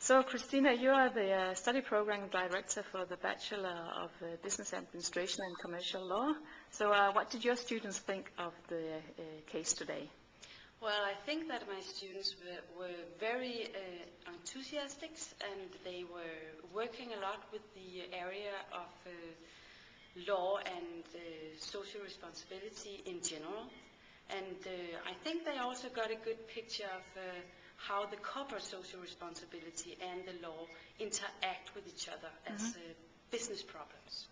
So, Christina, you are the study program director for the Bachelor of Business Administration and Commercial Law. So, what did your students think of the case today? Well, I think that my students were very enthusiastic, and they were working a lot with the area of law and social responsibility in general. And I think they also got a good picture of how the corporate social responsibility and the law interact with each other as business problems.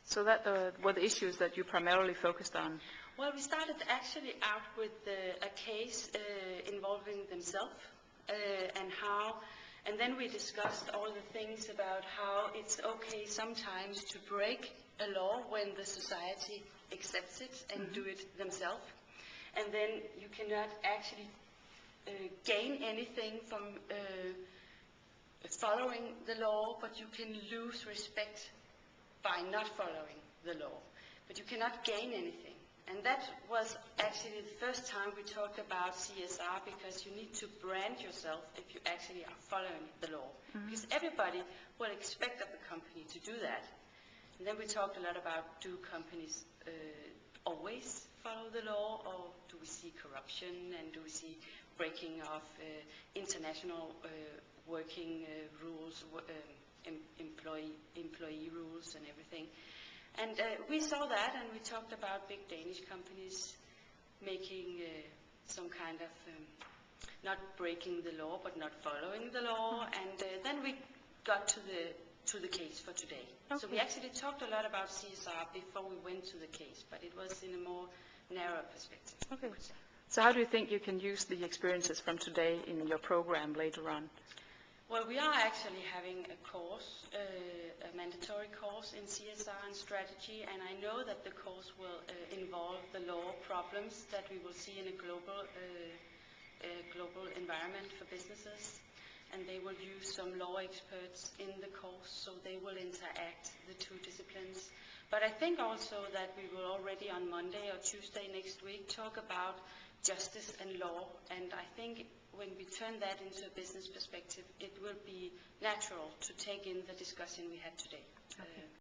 So that were the issues that you primarily focused on? Well, we started actually out with a case involving themselves and then we discussed all the things about how it's okay sometimes to break a law when the society accepts it and do it themselves. And then you cannot actually gain anything from following the law, but you can lose respect by not following the law. But you cannot gain anything. And that was actually the first time we talked about CSR, because you need to brand yourself if you actually are following the law. Because everybody will expect of the company to do that. And then we talked a lot about, do companies always follow the law, or do we see corruption, and do we see breaking of international working rules, employee rules and everything. And we saw that, and we talked about big Danish companies making some kind of not breaking the law but not following the law, and then we got to the case for today. Okay. So we actually talked a lot about CSR before we went to the case, but it was in a more narrow perspective. Okay. So how do you think you can use the experiences from today in your program later on? Well, we are actually having a course, a mandatory course in CSR and strategy, and I know that the course will involve the law problems that we will see in a global environment for businesses. And they will use some law experts in the course, so they will interact, the two disciplines. But I think also that we will already on Monday or Tuesday next week talk about justice and law, and I think when we turn that into a business perspective, it will be natural to take in the discussion we had today. Okay.